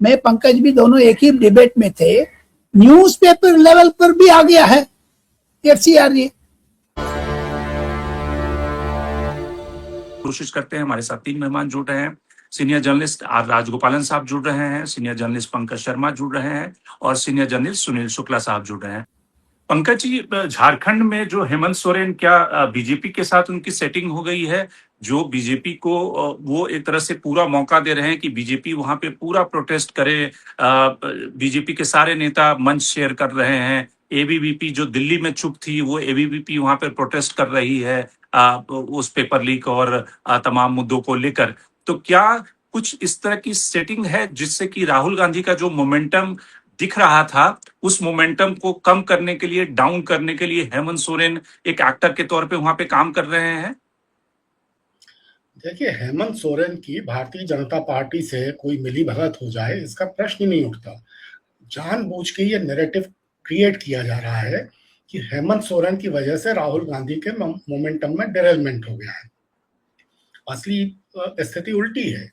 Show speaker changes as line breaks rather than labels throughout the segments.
मैं पंकज भी दोनों एक ही डिबेट में थे, न्यूज़पेपर लेवल पर भी आ गया है एफसीआर। ये
कोशिश करते हैं। हमारे साथ 3 मेहमान जुड़ रहे हैं। सीनियर जर्नलिस्ट आर राजगोपालन साहब जुड़ रहे हैं, सीनियर जर्नलिस्ट पंकज शर्मा जुड़ रहे हैं और सीनियर जर्नलिस्ट सुनील शुक्ला साहब जुड़ रहे हैं। पंकज जी, झारखंड में जो हेमंत सोरेन, क्या बीजेपी के साथ उनकी सेटिंग हो गई है? जो बीजेपी को वो एक तरह से पूरा मौका दे रहे हैं कि बीजेपी वहां पे पूरा प्रोटेस्ट करे। बीजेपी के सारे नेता मंच शेयर कर रहे हैं। एबीवीपी जो दिल्ली में चुप थी, वो एबीवीपी वहां पे प्रोटेस्ट कर रही है उस पेपर लीक और तमाम मुद्दों को लेकर। तो क्या कुछ इस तरह की सेटिंग है जिससे कि राहुल गांधी का जो मोमेंटम दिख रहा था, उस मोमेंटम को कम करने के लिए, डाउन करने के लिए हेमंत सोरेन एक एक्टर के तौर पे वहां पे काम कर रहे हैं?
देखिए, हेमंत सोरेन की भारतीय जनता पार्टी से कोई मिली भगत हो जाए इसका प्रश्न ही नहीं उठता। जानबूझ के ये नैरेटिव क्रिएट किया जा रहा है कि हेमंत सोरेन की वजह से राहुल गांधी के मोमेंटम में डिरेलमेंट हो गया है। असली स्थिति उल्टी है।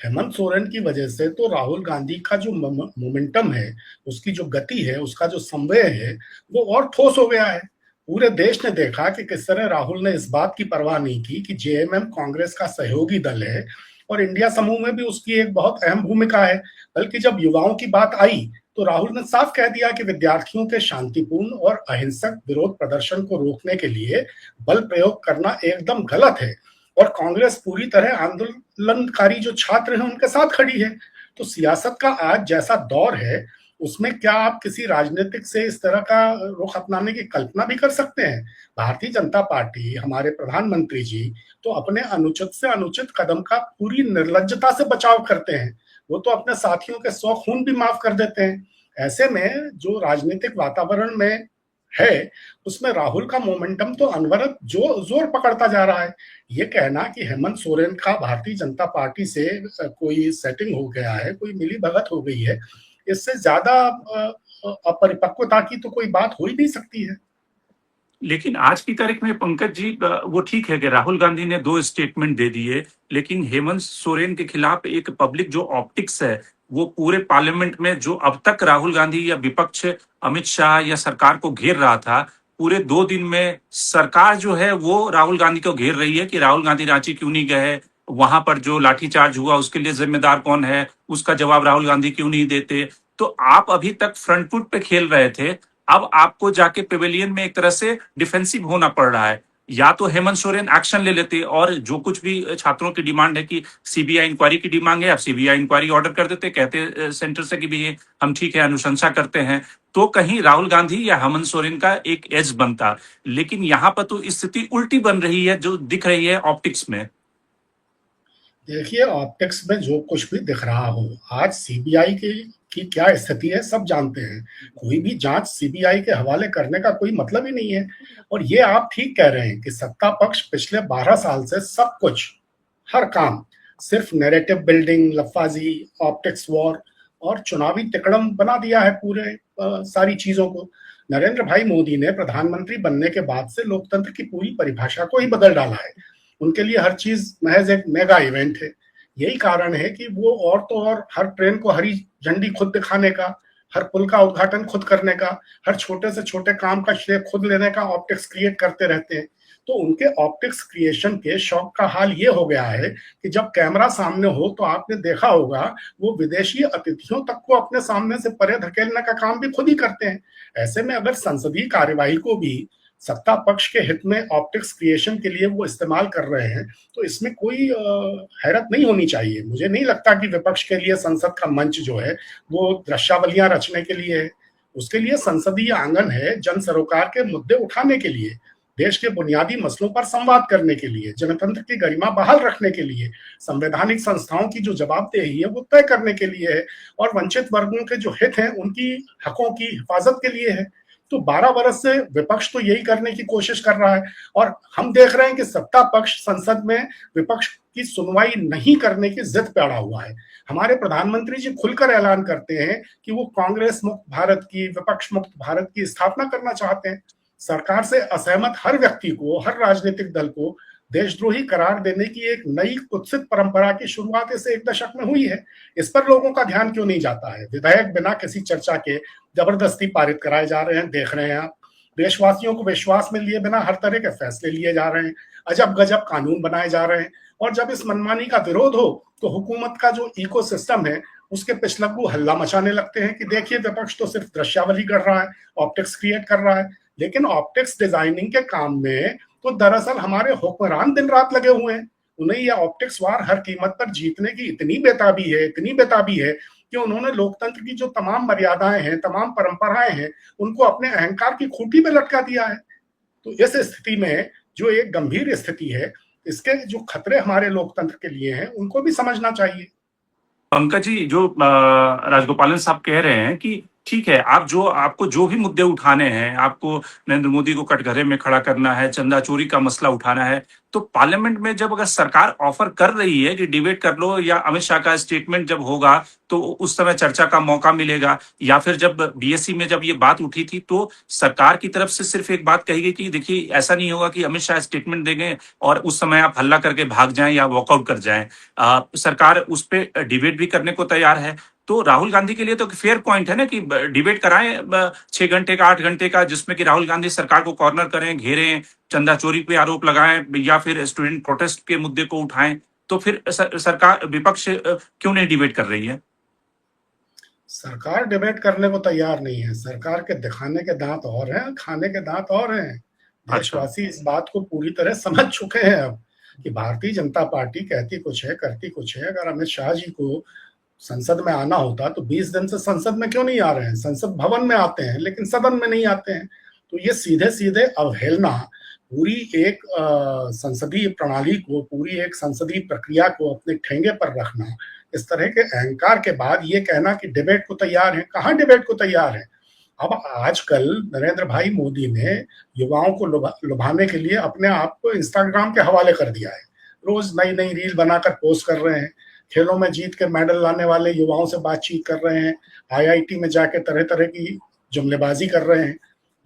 हेमंत सोरेन की वजह से तो राहुल गांधी का जो मोमेंटम है, उसकी जो गति है, उसका जो संवेग है, वो और ठोस हो गया है। पूरे देश ने देखा कि किस तरह राहुल ने इस बात की परवाह नहीं की कि जेएमएम कांग्रेस का सहयोगी दल है और इंडिया समूह में भी उसकी एक बहुत अहम भूमिका है। बल्कि जब युवाओं की बात आई तो राहुल ने साफ कह दिया कि विद्यार्थियों के शांतिपूर्ण और अहिंसक विरोध प्रदर्शन को रोकने के लिए बल प्रयोग करना एकदम गलत है और कांग्रेस पूरी तरह आंदोलनकारी जो छात्र हैं उनके साथ खड़ी है। तो सियासत का आज जैसा दौर है, उसमें क्या आप किसी राजनीतिक से इस तरह का रुख अपनाने की कल्पना भी कर सकते हैं? भारतीय जनता पार्टी, हमारे प्रधानमंत्री जी तो अपने अनुचित से अनुचित कदम का पूरी निर्लज्जता से बचाव करते हैं। वो तो अपने साथियों के 100 खून भी माफ कर देते हैं। ऐसे में जो राजनीतिक वातावरण में है, उसमें राहुल का मोमेंटम तो अनवरत जो जोर पकड़ता जा रहा है। ये कहना कि हेमंत सोरेन का भारतीय जनता पार्टी से कोई सेटिंग हो गया है, कोई मिली भगत हो गई है, इससे ज्यादा अपरिपक्वता की तो कोई बात हो ही नहीं सकती है।
लेकिन आज की तारीख में पंकज जी, वो ठीक है कि राहुल गांधी ने 2 स्टेटमेंट दे दिए, लेकिन हेमंत सोरेन के खिलाफ एक पब्लिक जो ऑप्टिक्स है, वो पूरे पार्लियामेंट में जो अब तक राहुल गांधी या विपक्ष अमित शाह या सरकार को घेर रहा था, पूरे 2 दिन में सरकार जो है वो राहुल गांधी को घेर रही है कि राहुल गांधी रांची क्यों नहीं गए, वहां पर जो लाठीचार्ज हुआ उसके लिए जिम्मेदार कौन है, उसका जवाब राहुल गांधी क्यों नहीं देते। तो आप अभी तक फ्रंट फुट पे खेल रहे थे, अब आपको जाके पेवेलियन में एक तरह से डिफेंसिव होना पड़ रहा है। या तो हेमंत सोरेन एक्शन ले लेते और जो कुछ भी छात्रों की डिमांड है कि सीबीआई इंक्वायरी की डिमांड है, आप सीबीआई इंक्वायरी ऑर्डर कर देते, कहते सेंटर से कि भी हम ठीक है, अनुशंसा करते हैं, तो कहीं राहुल गांधी या हेमंत सोरेन का एक एज बनता। लेकिन यहाँ पर तो स्थिति उल्टी बन रही है जो दिख रही है ऑप्टिक्स में।
देखिए, ऑप्टिक्स में जो कुछ भी दिख रहा हो, आज सीबीआई की क्या स्थिति है सब जानते हैं। कोई भी जांच सीबीआई के हवाले करने का कोई मतलब ही नहीं है। और ये आप ठीक कह रहे हैं कि सत्ता पक्ष पिछले 12 साल से सब कुछ, हर काम सिर्फ नैरेटिव बिल्डिंग, लफाजी, ऑप्टिक्स वॉर और चुनावी तिकड़म बना दिया है पूरे सारी चीजों को। नरेंद्र भाई मोदी ने प्रधानमंत्री बनने के बाद से लोकतंत्र की पूरी परिभाषा को ही बदल डाला है। उनके लिए हर चीज महज एक मेगा इवेंट है। यही कारण है कि वो और तो और हर ट्रेन को हरी झंडी खुद दिखाने का, हर पुल का उद्घाटन खुद करने का, हर छोटे से छोटे काम का श्रेय खुद लेने का ऑप्टिक्स क्रिएट करते रहते हैं। तो उनके ऑप्टिक्स क्रिएशन के शौक का हाल ये हो गया है कि जब कैमरा सामने हो तो आपने देखा होगा वो विदेशी अतिथियों तक को अपने सामने से परे धकेलने का काम भी खुद ही करते हैं। ऐसे में अगर संसदीय कार्यवाही को भी सत्ता पक्ष के हित में ऑप्टिक्स क्रिएशन के लिए वो इस्तेमाल कर रहे हैं, तो इसमें कोई हैरत नहीं होनी चाहिए। मुझे नहीं लगता कि विपक्ष के लिए संसद का मंच जो है वो दृश्यावलियां रचने के लिए है। उसके लिए संसदीय आंगन है जन सरोकार के मुद्दे उठाने के लिए, देश के बुनियादी मसलों पर संवाद करने के लिए, जनतंत्र की गरिमा बहाल रखने के लिए, संवैधानिक संस्थाओं की जो जवाबदेही है वो तय करने के लिए है और वंचित वर्गों के जो हित हैं उनकी हकों की हिफाजत के लिए है। तो 12 वर्ष से विपक्ष तो यही करने की कोशिश कर रहा है और हम देख रहे हैं कि सत्ता पक्ष संसद में विपक्ष की सुनवाई नहीं करने की जिद पे अड़ा हुआ है। हमारे प्रधानमंत्री जी खुलकर ऐलान करते हैं कि वो कांग्रेस मुक्त भारत की, विपक्ष मुक्त भारत की स्थापना करना चाहते हैं। सरकार से असहमत हर व्यक्ति को, हर राजनीतिक दल को देशद्रोही करार देने की एक नई कुत्सित परंपरा की शुरुआत इस एक दशक में हुई है। इस पर लोगों का ध्यान क्यों नहीं जाता है? विधेयक बिना किसी चर्चा के जबरदस्ती पारित कराए जा रहे हैं, देख रहे हैं आप। देशवासियों को विश्वास में लिए बिना हर तरह के फैसले लिए जा रहे हैं, अजब गजब कानून बनाए जा रहे हैं। और जब इस मनमानी का विरोध हो तो हुकूमत का जो इकोसिस्टम है उसके पिछलग्गू हल्ला मचाने लगते हैं कि देखिए विपक्ष तो सिर्फ दृश्यावली कर रहा है, ऑप्टिक्स क्रिएट कर रहा है। लेकिन ऑप्टिक्स डिजाइनिंग के काम में तो दरअसल हमारे हुक्मरान दिन रात लगे हुए हैं। उन्हें यह ऑप्टिक्स वार हर कीमत पर जीतने की इतनी बेताबी है कि उन्होंने लोकतंत्र की जो तमाम मर्यादाएं हैं, तमाम परंपराएं हैं, उनको अपने अहंकार की खूंटी पे लटका दिया है। तो इस स्थिति में जो एक गंभीर स्थिति है, इसके जो खतरे हमारे लोकतंत्र के लिए हैं उनको भी समझना चाहिए।
पंकज जी, जो राजगोपालन साहब कह रहे हैं कि ठीक है, आपको जो भी मुद्दे उठाने हैं, आपको नरेंद्र मोदी को कटघरे में खड़ा करना है, चंदा चोरी का मसला उठाना है, तो पार्लियामेंट में जब अगर सरकार ऑफर कर रही है कि डिबेट कर लो या अमित शाह का स्टेटमेंट जब होगा तो उस समय चर्चा का मौका मिलेगा, या फिर जब बीएससी में जब ये बात उठी थी तो सरकार की तरफ से सिर्फ एक बात कही गई कि देखिए ऐसा नहीं होगा कि अमित शाह स्टेटमेंट देंगे और उस समय आप हल्ला करके भाग जाएं या वॉकआउट कर जाएं। सरकार उस पर डिबेट भी करने को तैयार है। तो राहुल गांधी के लिए तो फेयर पॉइंट है ना कि डिबेट कराएं 6 घंटे का, 8 घंटे का, जिसमें कि राहुल गांधी सरकार को कॉर्नर करें, घेरें, चंदा चोरी पे आरोप लगाएं या फिर स्टूडेंट प्रोटेस्ट के मुद्दे को उठाएं। तो फिर सरकार, विपक्ष क्यों नहीं डिबेट कर रही है?
सरकार डिबेट करने को तैयार नहीं है। सरकार के दिखाने के दांत और हैं, खाने के दांत और हैं। देशवासी इस बात को पूरी तरह समझ चुके हैं अब कि भारतीय जनता पार्टी कहती कुछ है, करती कुछ है। अगर अमित शाह जी को संसद में आना होता तो 20 दिन से संसद में क्यों नहीं आ रहे हैं? संसद भवन में आते हैं लेकिन सदन में नहीं आते हैं। तो ये सीधे सीधे अवहेलना, पूरी एक संसदीय प्रणाली को, पूरी एक संसदीय प्रक्रिया को अपने ठेंगे पर रखना, इस तरह के अहंकार के बाद ये कहना कि डिबेट को तैयार है, कहाँ डिबेट को तैयार है? अब आजकल नरेंद्र भाई मोदी ने युवाओं को लुभाने के लिए अपने आप को इंस्टाग्राम के हवाले कर दिया है। रोज नई नई रील बनाकर पोस्ट कर रहे हैं, खेलों में जीत के मेडल लाने वाले युवाओं से बातचीत कर रहे हैं, आईआईटी में जाके तरह तरह की जुमलेबाजी कर रहे हैं।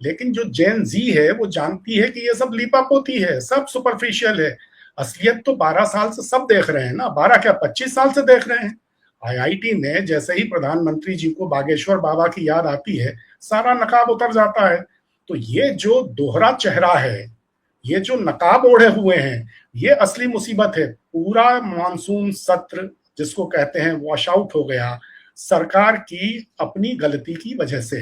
लेकिन जो जेन जी है वो जानती है कि ये सब लीपापोती है, सब सुपरफिशियल है। असलियत तो 12 साल से सब देख रहे हैं ना, 12 क्या 25 साल से देख रहे हैं। आईआईटी ने जैसे ही प्रधानमंत्री जी को बागेश्वर बाबा की याद आती है, सारा नकाब उतर जाता है। तो ये जो दोहरा चेहरा है, ये जो नकाब ओढ़े हुए हैं, ये असली मुसीबत है। पूरा मानसून सत्र जिसको कहते हैं वॉश आउट हो गया सरकार की अपनी गलती की वजह से।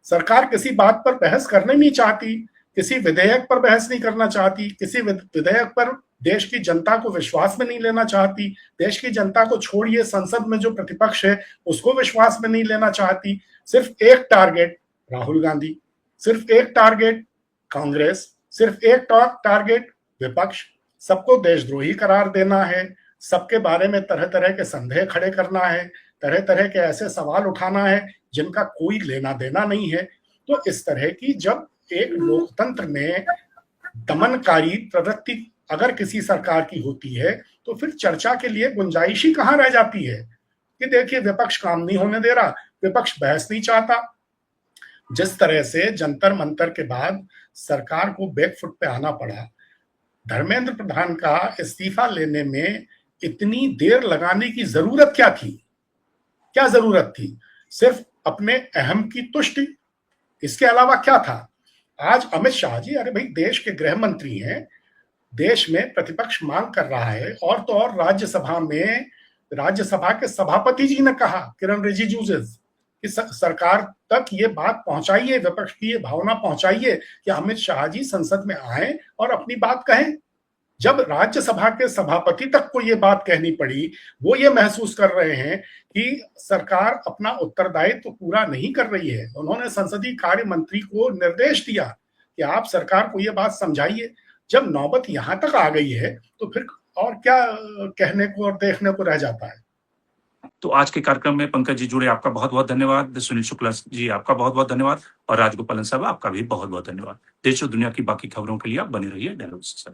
सरकार किसी बात पर बहस करने नहीं चाहती, किसी विधेयक पर बहस नहीं करना चाहती, किसी विधेयक पर देश की जनता को विश्वास में नहीं लेना चाहती। देश की जनता को छोड़िए, संसद में जो प्रतिपक्ष है उसको विश्वास में नहीं लेना चाहती। सिर्फ एक टारगेट राहुल गांधी, सिर्फ एक टारगेट कांग्रेस, सिर्फ एक टारगेट विपक्ष। सबको देशद्रोही करार देना है, सबके बारे में तरह तरह के संदेह खड़े करना है, तरह तरह के ऐसे सवाल उठाना है जिनका कोई लेना देना नहीं है। तो इस तरह की जब एक लोकतंत्र में दमनकारी प्रवृत्ति अगर किसी सरकार की होती है तो फिर चर्चा के लिए गुंजाइश ही कहाँ रह जाती है कि देखिए विपक्ष काम नहीं होने दे रहा, विपक्ष बहस नहीं चाहता। जिस तरह से जंतर मंतर के बाद सरकार को बैकफुट पे आना पड़ा, धर्मेंद्र प्रधान का इस्तीफा लेने में इतनी देर लगाने की जरूरत क्या थी? क्या जरूरत थी? सिर्फ अपने अहम की तुष्टि, इसके अलावा क्या था? आज अमित शाह जी, अरे भाई देश के गृह मंत्री हैं, देश में प्रतिपक्ष मांग कर रहा है, और तो और राज्यसभा में राज्यसभा के सभापति जी ने कहा, किरण रिजिजू जी, कि सरकार तक ये बात पहुंचाइए, विपक्ष की ये भावना पहुंचाइए कि अमित शाह जी संसद में आए और अपनी बात कहें। जब राज्यसभा के सभापति तक को ये बात कहनी पड़ी, वो ये महसूस कर रहे हैं कि सरकार अपना उत्तरदायित्व पूरा नहीं कर रही है। उन्होंने संसदीय कार्य मंत्री को निर्देश दिया कि आप सरकार को ये बात समझाइए। जब नौबत यहां तक आ गई है तो फिर और क्या कहने को और देखने को रह जाता है।
तो आज के कार्यक्रम में पंकज जी जुड़े, आपका बहुत बहुत धन्यवाद। सुनील शुक्ला जी, आपका बहुत बहुत धन्यवाद। और राजगोपालन साहब, आपका भी बहुत बहुत धन्यवाद। देश और दुनिया की बाकी खबरों के लिए आप बने रहिए डायलॉग के साथ।